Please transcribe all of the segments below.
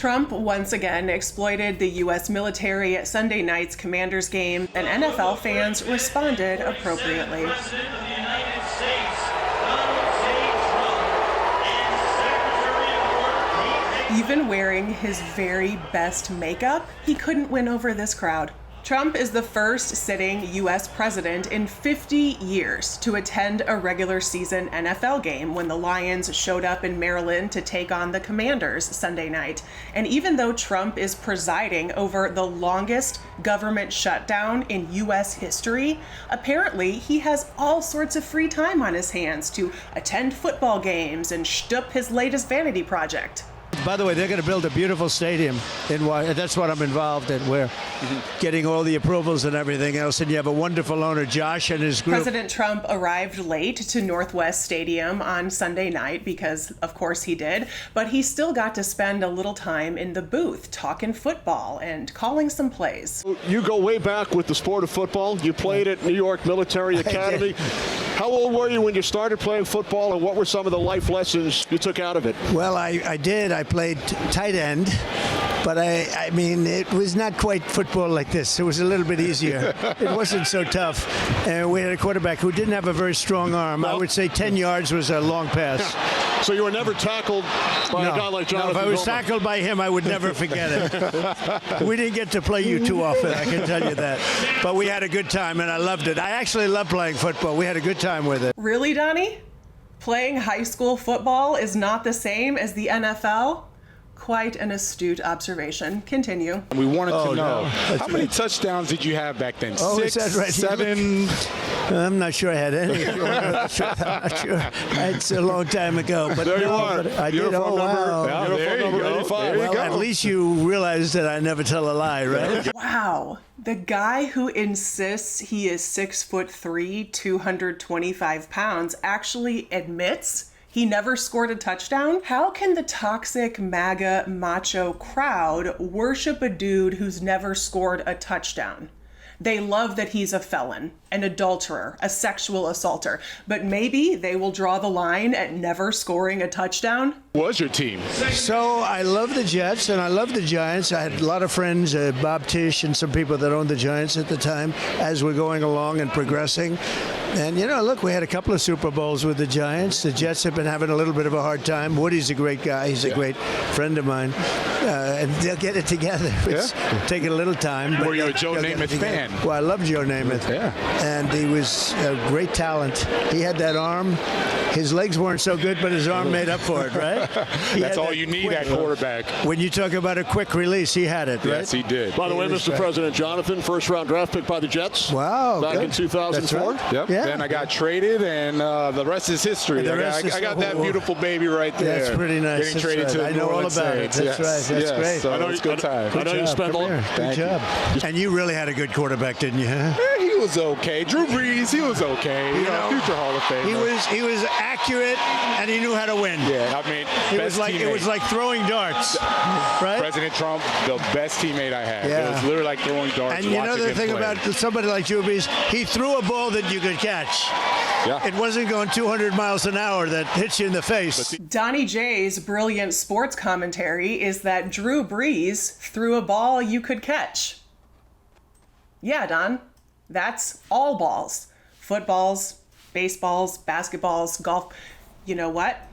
Trump once again exploited the U.S. military at Sunday night's Commanders game, and NFL fans responded appropriately. Even wearing his very best makeup, he couldn't win over this crowd. Trump is the first sitting U.S. president in 50 years to attend a regular season NFL game when the Lions showed up in Maryland to take on the Commanders Sunday night. And even though Trump is presiding over the longest government shutdown in U.S. history, apparently he has all sorts of free time on his hands to attend football games and shtup his latest vanity project. By the way, they're going to build a beautiful stadium in Washington. That's what I'm involved in. We're getting all the approvals and everything else. And you have a wonderful owner, Josh, and his group. President Trump arrived late to Northwest Stadium on Sunday night because, of course, he did. But he still got to spend a little time in the booth talking football and calling some plays. You go way back with the sport of football. You played at New York Military Academy. How old were you when you started playing football, and what were some of the life lessons you took out of it? Well, I did. I played tight end, but I mean, it was not quite football like this. It was a little bit easier. It wasn't so tough. And we had a quarterback who didn't have a very strong arm. I would say 10 yards was a long pass. So you were never tackled by a guy like Jonathan? No, if I was tackled by him, I would never forget it. We didn't get to play you too often, I can tell you that. But we had a good time, and I loved it. I actually love playing football. We had a good time with it. Really, Donnie? Playing high school football is not the same as the NFL? Quite an astute observation. Continue. We wanted to know, how many touchdowns did you have back then? Is that right? 7? I'm not sure I had any. I'm not sure. It's a long time ago. But there you are. I did. Oh, wow. Yeah, there you go. 85. Well, at least you realize that I never tell a lie, right? Wow. The guy who insists he is 6'3", 225 pounds actually admits he never scored a touchdown? How can the toxic MAGA macho crowd worship a dude who's never scored a touchdown? They love that he's a felon, an adulterer, a sexual assaulter, but maybe they will draw the line at never scoring a touchdown? What was your team? So I love the Jets and I love the Giants. I had a lot of friends, Bob Tisch and some people that owned the Giants at the time as we're going along and progressing. And, you know, look, we had a couple of Super Bowls with the Giants. The Jets have been having a little bit of a hard time. Woody's a great guy. He's a great friend of mine. And they'll get it together. It's taking a little time. Were you a Joe Namath fan? Well, I love Joe Namath. Yeah. And he was a great talent. He had that arm. His legs weren't so good, but his arm made up for it, right? That's all you need at quarterback. When you talk about a quick release, he had it, right? Yes, he did. By the way, Mr. President, Jonathan, first-round draft pick by the Jets. Wow. Back in 2004. Right. Yep. Yeah. Then I got traded, and the rest is history. I got that beautiful baby right there. That's pretty nice. Getting traded to the I know all about it. That's right. That's great. So it's good time. I know you spent all. Good job. And you really had a good quarterback, didn't you? Huh? Yeah, he was okay. Drew Brees, he was okay. You know, future Hall of Fame. He was accurate and he knew how to win. Yeah, I mean, it was like throwing darts, right? President Trump, the best teammate I had. Yeah. It was literally like throwing darts. And you know the thing about somebody like Drew Brees, he threw a ball that you could catch. Yeah. It wasn't going 200 miles an hour that hits you in the face. Donnie J's brilliant sports commentary is that Drew Brees threw a ball you could catch. Yeah, Don, that's all balls. Footballs, baseballs, basketballs, golf. You know what?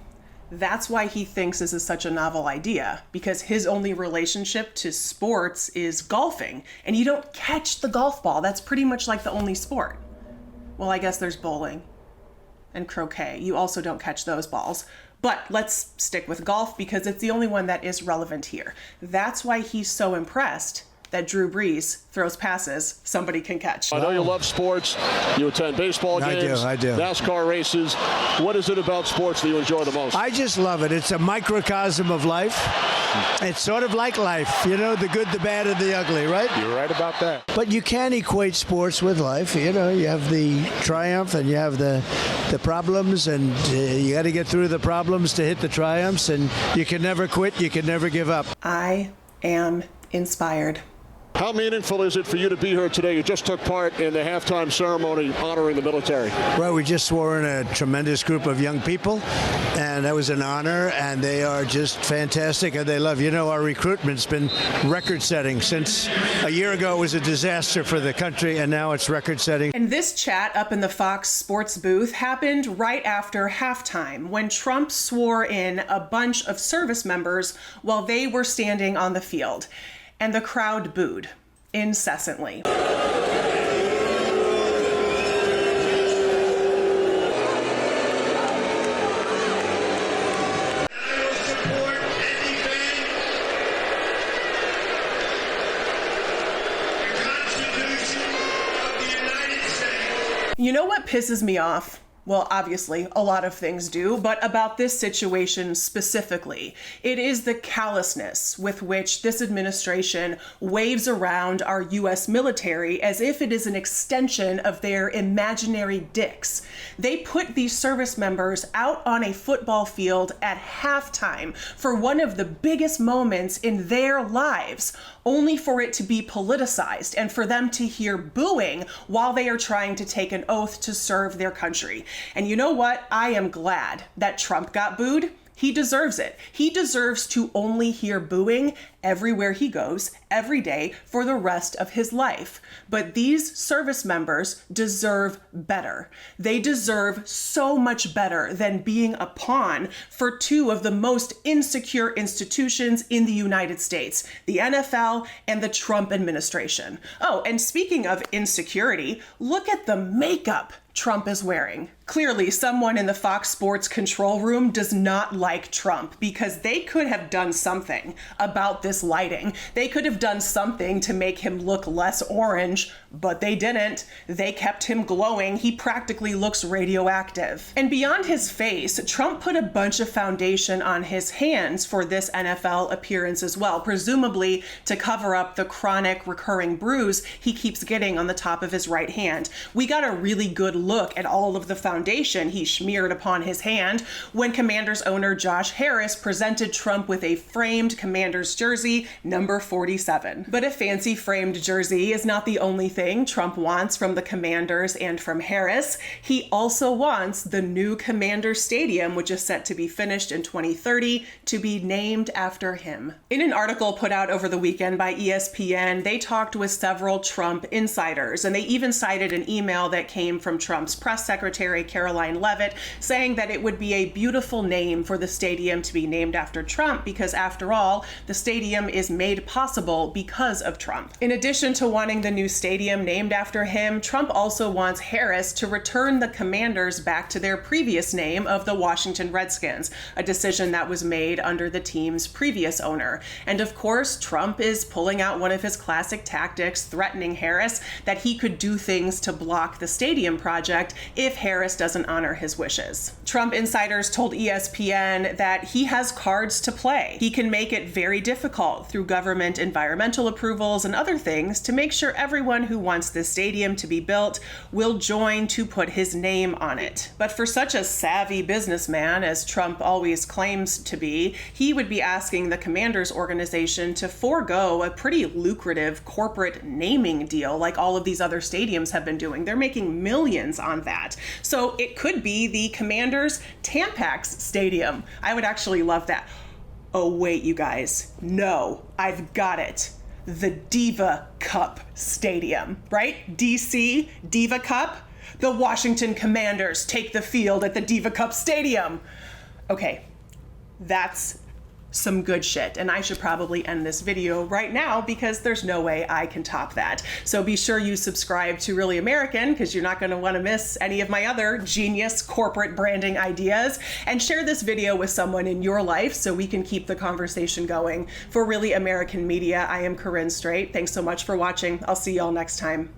That's why he thinks this is such a novel idea, because his only relationship to sports is golfing, and you don't catch the golf ball. That's pretty much like the only sport. Well, I guess there's bowling and croquet. You also don't catch those balls. But let's stick with golf because it's the only one that is relevant here. That's why he's so impressed that Drew Brees throws passes somebody can catch. I know you love sports. You attend baseball games. I do. NASCAR races. What is it about sports that you enjoy the most? I just love it. It's a microcosm of life. It's sort of like life, you know, the good, the bad, and the ugly, right? You're right about that. But you can't equate sports with life. You know, you have the triumph and you have the problems, and you got to get through the problems to hit the triumphs, and you can never quit. You can never give up. I am inspired. How meaningful is it for you to be here today? You just took part in the halftime ceremony honoring the military. Well, we just swore in a tremendous group of young people, and that was an honor, and they are just fantastic, and they love. You know, our recruitment's been record-setting. Since a year ago it was a disaster for the country, and now it's record-setting. And this chat up in the Fox Sports booth happened right after halftime, when Trump swore in a bunch of service members while they were standing on the field. And the crowd booed incessantly. You know what pisses me off? Well, obviously, a lot of things do, but about this situation specifically, it is the callousness with which this administration waves around our U.S. military as if it is an extension of their imaginary dicks. They put these service members out on a football field at halftime for one of the biggest moments in their lives, only for it to be politicized and for them to hear booing while they are trying to take an oath to serve their country. And you know what? I am glad that Trump got booed. He deserves it. He deserves to only hear booing everywhere he goes, every day, for the rest of his life. But these service members deserve better. They deserve so much better than being a pawn for two of the most insecure institutions in the United States, the NFL and the Trump administration. Oh, and speaking of insecurity, look at the makeup Trump is wearing. Clearly, someone in the Fox Sports control room does not like Trump, because they could have done something about this lighting. They could have done something to make him look less orange, but they didn't. They kept him glowing. He practically looks radioactive. And beyond his face, Trump put a bunch of foundation on his hands for this NFL appearance as well, presumably to cover up the chronic recurring bruise he keeps getting on the top of his right hand. We got a really good look at all of the foundation he smeared upon his hand when Commanders owner Josh Harris presented Trump with a framed Commanders jersey, number 47. But a fancy framed jersey is not the only thing Trump wants from the Commanders and from Harris. He also wants the new Commanders Stadium, which is set to be finished in 2030, to be named after him. In an article put out over the weekend by ESPN, they talked with several Trump insiders, and they even cited an email that came from Trump's press secretary, Caroline Leavitt, saying that it would be a beautiful name for the stadium to be named after Trump, because after all, the stadium is made possible because of Trump. In addition to wanting the new stadium named after him, Trump also wants Harris to return the Commanders back to their previous name of the Washington Redskins, a decision that was made under the team's previous owner. And of course, Trump is pulling out one of his classic tactics, threatening Harris that he could do things to block the stadium project if Harris doesn't honor his wishes. Trump insiders told ESPN that he has cards to play. He can make it very difficult through government environmental approvals and other things to make sure everyone who wants this stadium to be built will join to put his name on it. But for such a savvy businessman, as Trump always claims to be, he would be asking the Commanders organization to forego a pretty lucrative corporate naming deal like all of these other stadiums have been doing. They're making millions on that. So it could be the Commanders Tampax Stadium. I would actually love that. Oh, wait, you guys. No, I've got it. The Diva Cup Stadium, right? DC, Diva Cup. The Washington Commanders take the field at the Diva Cup Stadium. Okay, that's some good shit, and I should probably end this video right now because there's no way I can top that. So be sure you subscribe to Really American, because you're not going to want to miss any of my other genius corporate branding ideas, and share this video with someone in your life so we can keep the conversation going. For Really American Media, I am Corinne Straight. Thanks so much for watching. I'll see y'all next time.